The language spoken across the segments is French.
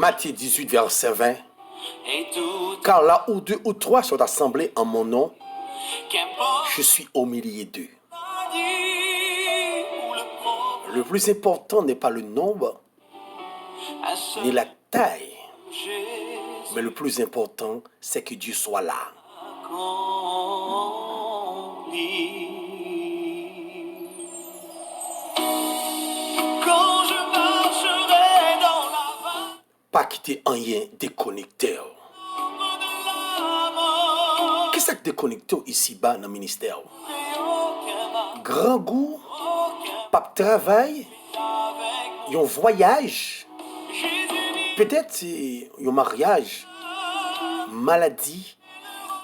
Matthieu 18, verset 20. Car là où deux ou trois sont assemblés en mon nom, je suis au milieu d'eux. Le plus important n'est pas le nombre, ni la taille, mais le plus important, c'est que Dieu soit là. Pas quitter rien déconnecté. Qu'est-ce que déconnecté ici-bas dans le ministère? Grand goût, pas de travail, un voyage, peut-être un mariage, maladie,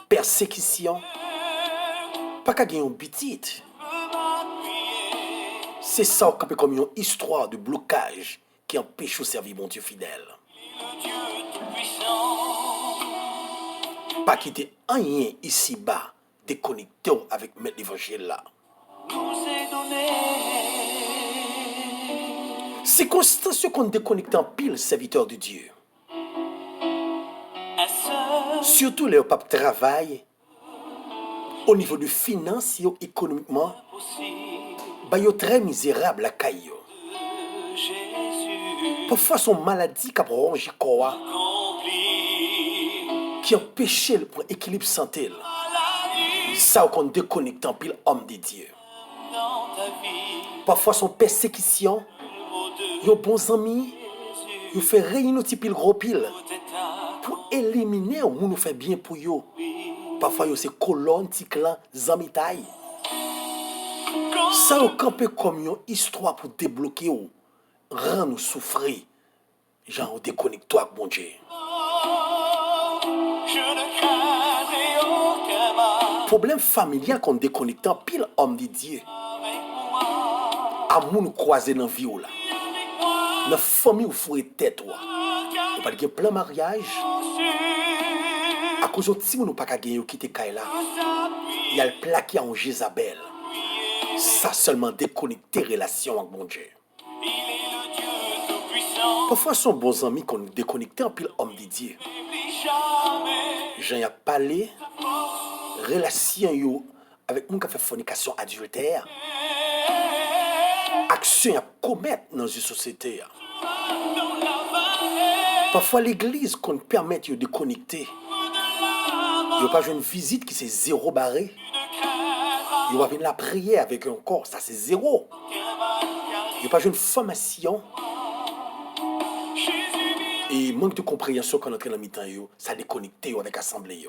persécution, pas qu'à gagner un petit. C'est ça comme une histoire de blocage qui empêche de servir mon Dieu fidèle. Pas quitter rien ici-bas, déconnecté avec l'évangile là. C'est constant qu'on déconnecte en pile serviteur de Dieu. Surtout les papes travaillent au niveau de finance, économiquement, bah yo très misérable la caillou. Parfois son maladie qui a rongé quoi, qui empêche l'équilibre santé. Ça qu'on déconnecte en pile homme de Dieu. Parfois son persécution, yo bons amis, yo fait réunir pile gros pile pour éliminer ou nous fait bien pour yo. Parfois yo c'est colonne, ticlan, zamitaille. Ça au campé comme une histoire pour débloquer ou rend nous souffrir. Genre déconnecte-toi avec mon Dieu. Problème familial qu'on déconnecte en pile homme de Dieu. Amour nous croiser dans la vie là. Dans la famille où faut tête toi. Il pas de plan mariage. À cause de si nous pas gagner quitter Kaila. Il y a le plaqué en Jézabel. Ça seulement déconnecter relation avec mon Dieu. Parfois sont bons amis qu'on déconnecte en pile homme de Dieu. J'en ai parlé relation yo avec moun qui fait fornication adultère. Action à commettre dans une société. Parfois l'église qu'on permet de connecter. Il n'y a pas une visite qui c'est zéro barré. Il n'y a pas une la prière avec un corps, ça c'est zéro. Il n'y a pas une formation. Et manque de compréhension quand on entre dans le mi-temps, ça déconnecte avec l'assemblée.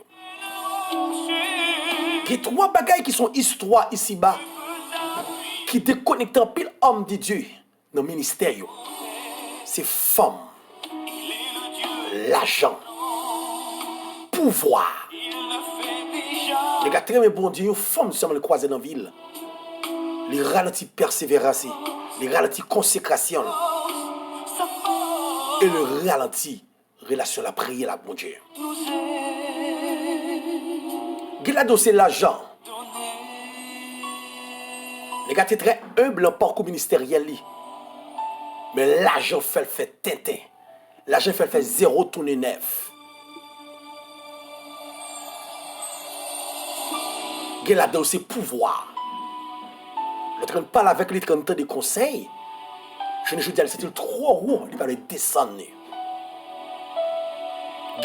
Il y a trois bagailles qui sont histoire ici-bas, qui déconnectent en pile homme de Dieu dans le ministère. C'est femme, l'argent, pouvoir. Les gars, très bon Dieu, une femme seulement le croiser dans la ville. Les ralentis persévérance, les ralentis consécration. Et le ralenti relation à la prière, la bon Dieu. Gilado, c'est l'argent. Les gars, c'est très humble en parcours ministériel. Mais l'argent fait tintin. L'argent fait zéro tourner neuf. Gilado, c'est pouvoir. Le train de parler avec les 30 ans de conseils. Je ne dis pas c'est trop haut, il va le descendre. Il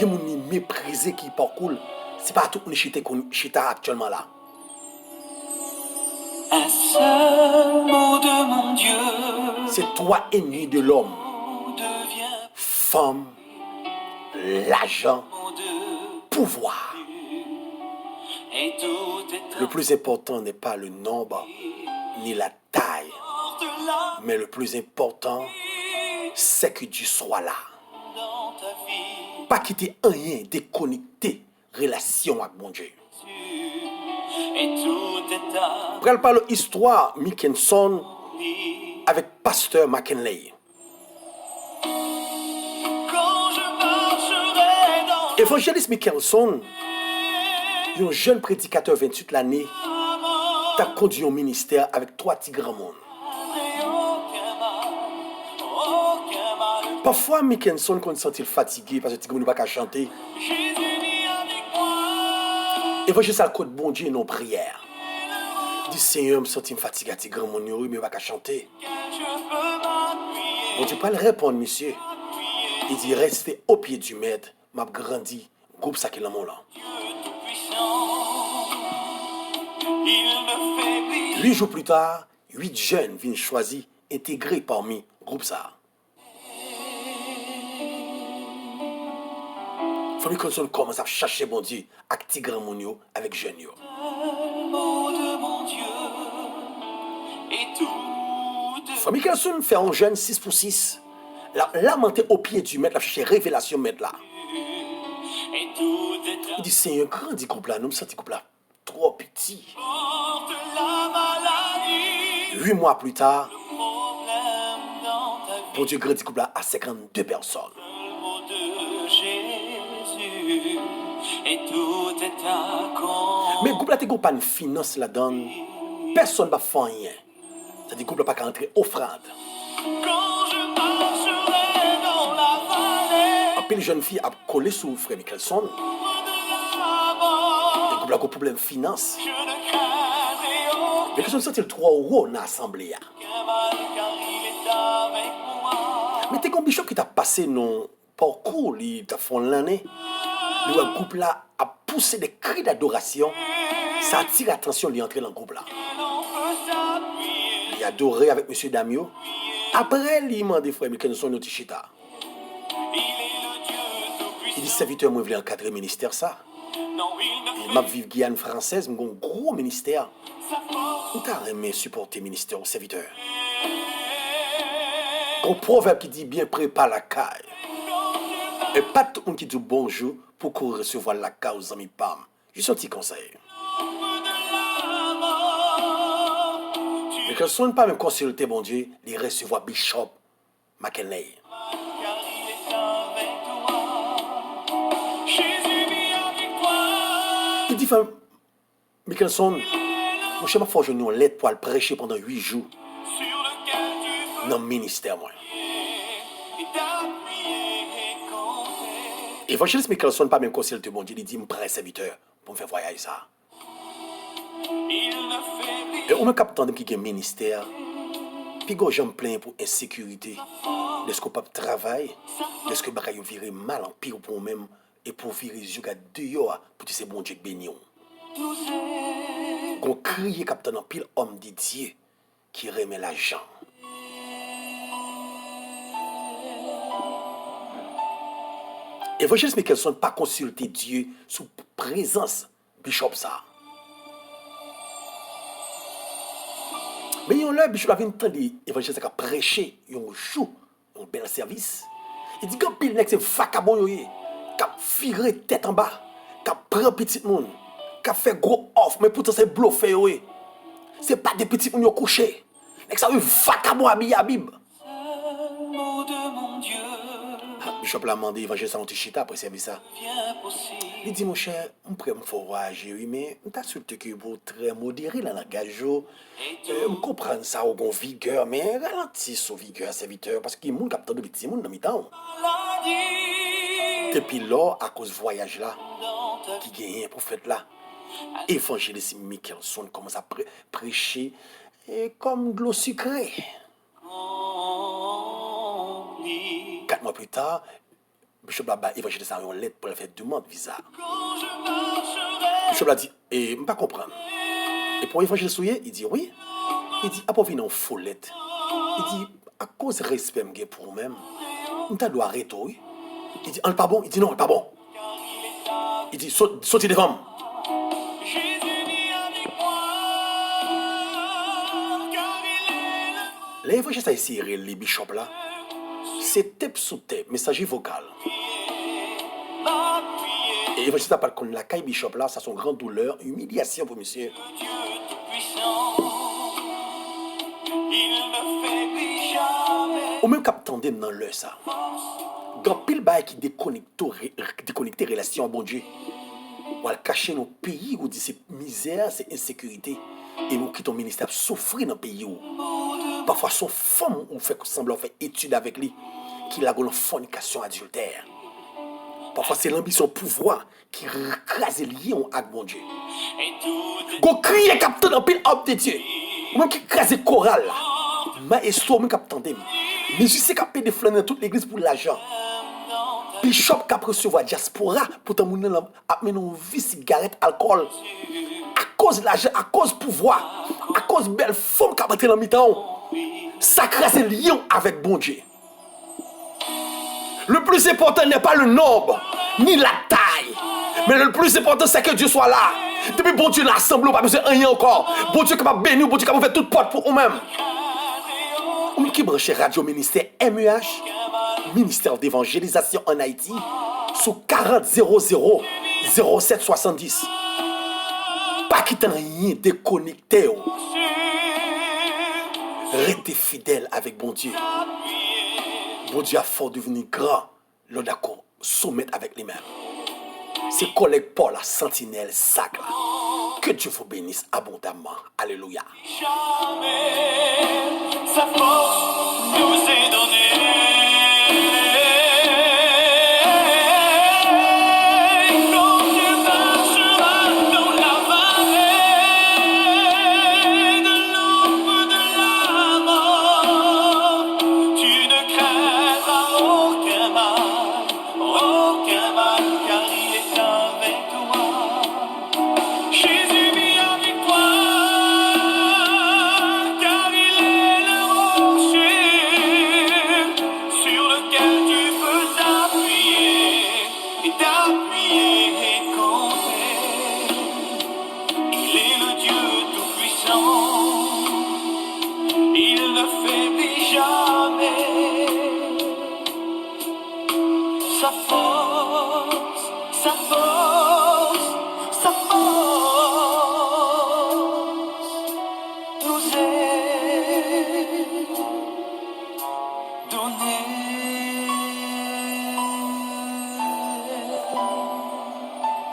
y a des gens méprisés qui parcourent. Ce n'est pas tout le monde qui est actuellement là. Un seul mot de mon Dieu. C'est toi ennemi de l'homme. Femme, l'argent, pouvoir. Le plus important n'est pas le nombre ni la taille. Mais le plus important, c'est que Dieu soit là. Pas quitter rien, déconnecter relation avec mon Dieu. Prenons par l'histoire Mickinson avec pasteur McKinley. Évangéliste Mickinson, un jeune prédicateur 28 l'année, a conduit un ministère avec 3 petits grands mondes. Parfois, Mickelson, quand il sent fatigué parce qu'il ne peut pas chanter, et voyez ça le code bon Dieu non prière. Il dit Seigneur, me sens fatigué, il grand mon mais il ne peut pas chanter. Bon Dieu pas le répondre, monsieur. Il dit restez au pied du maître, m'a grandi, groupe ça qui est là mon là. 8 jours plus tard, 8 jeunes viennent choisis, intégrés parmi groupe ça. Famille Conson commence à chercher bon Dieu avec petit grand monio avec jeunes yo. Famille Conson fait un jeune 6 pour 6. La monter au pied du maître, la chercher révélation maître là. Il dit Seigneur, grandi groupe là, nous me senti groupe là trop petit. 8 mois plus tard, bon Dieu grandi groupe là à 52 personnes. Mais le groupe là, tu n'as pas de finance là-dedans. Personne ne va faire rien. C'est-à-dire que le groupe là pas qu'à entrer offrande. Après, les jeunes filles ont collé sur frère Mickelson. Le groupe là a un problème de finance. Mickelson sorti 3 euros dans l'assemblée. Mais tu as un bishop qui t'a passé non parcours, il t'a fait l'année. Le groupe là a poussé des cris d'adoration. Ça attire l'attention de entrer dans le groupe là. Il a adoré avec M. Damio. Après, il m'a dit frère Mickelson notre chita. Il dit serviteur, moi je voulais encadrer le ministère ça. Et m'a vivre Guyane française, j'ai un gros ministère. Où t'as aimé supporter le ministère au serviteur? Un proverbe qui dit bien prépare la caille. Et pas tout le monde qui dit bonjour pour qu'on recevoir la caille aux amis PAM. Juste un petit conseil. Mais quand on ne pas même consulter bon Dieu, il recevoir Bishop McKinley. Il dit, Mickelson, mon cher, je vais l'aide pour le prêcher pendant 8 jours dans le ministère. Moi. Évangéliste Mickelson, pas même consulter mon Dieu, il dit, je prêt serviteur pour me faire voyager ça. Et on me capte qui a un ministère, puis quand j'en plains pour insécurité, est-ce qu'on peut travailler, est-ce que je vais virer mal en pire pour moi-même, et pour virer les yeux dehors, pour dire c'est bon Dieu béni. Qu'on crie capitaine en pile homme de Dieu qui remet l'argent. Évangéliste Mickelson pas consulter Dieu sous présence bishop ça. Mais il y a un bishop avait entendu l'évangéliste a prêché un jour un bel service. Il dit quand pile nek c'est vacabon yo qui a viré tête en bas, qui a pris petit monde, qui a fait gros off mais pourtant c'est bluffé yo. C'est pas des petits moun yo couché. Nek ça vacabon habillé à Bible. Bishop l'a demandé évangéliste en Tichita après service ça. Il dit mon cher, on pourrait me faire voyager oui mais on t'insulte que vous très modéré le langage. Je comprends ça au gon vigueur mais ralentis son vigueur serviteur parce qu'il y a moun capteur de petit moun dans mi-temps. Depuis là à cause voyage là qui gagne prophète là. Évangéliste Mickelson commence à prêcher comme de l'eau sucrée. 4 mois plus tard, Bishop Baba évangéliste a une lettre pour le faire demande visa. Bishop a dit, et je ne pas comprendre. Et pour évangéliste, il dit oui. Il dit, à pour venir en folle lettre. Il dit, à cause de respect pour moi-même, on doit arrêter. Il dit, pas bon. Il dit, non, pas bon. Il dit, sautez devant. L'évangéliste a essayé les bishops là. C'est tête sous tête, messager vocal. Et l'évangéliste a parlé contre la caille bishop là, ça son grande douleur, humiliation pour monsieur. Ou même cap tandem dans l'heure ça. Grand pile bail qui déconnecter relation à bon Dieu. Ou à cacher nos pays où dit c'est misère, c'est insécurité et nous quittons ministère souffrir dans le pays où parfois son femme ou fait semblant faire étude avec lui qui la une fornication adultère. Parfois, c'est l'ambition pouvoir qui écrase lié avec mon Dieu. Go crier capteur dans pile homme de Dieu. Moi qui écrase chorale là. Maestro moi qui attendait. Musicien qui paye des fleurs dans toute l'église pour l'argent. Bishop qui recevoir diaspora pour tant moun a mené une vie cigarette alcool. À cause de l'argent, à cause du pouvoir, à cause de belle femme qui a rentré dans mi-temps. Ça crase lion avec bon Dieu. Le plus important n'est pas le nombre, ni la taille. Mais le plus important, c'est que Dieu soit là. Depuis bon Dieu l'assemble, pas besoin de rien encore. Bon Dieu qui va bénir, bon Dieu qui va faire toute porte pour vous-même. Vous qui branchez Radio Ministère MEH, Ministère d'évangélisation en Haïti, sous 40 00 07 70. Pas quitter rien, déconnecté. Restez fidèle avec bon Dieu. Bon Dieu a fort devenu grand, l'on d'accord, soumettre avec les mêmes. C'est collègue Paul, la sentinelle sacre. Que Dieu vous bénisse abondamment. Alléluia. Jamais sa force nous est donnée. Quand tu marcheras dans la vallée de l'ombre de la mort, tu ne craindras aucun mal, car il est avec toi. Jésus vit avec toi, car il est le rocher sur lequel tu peux t'appuyer et compter. Il est le Dieu tout-puissant, il ne faiblit jamais. Sa force, sa force, sa force nous est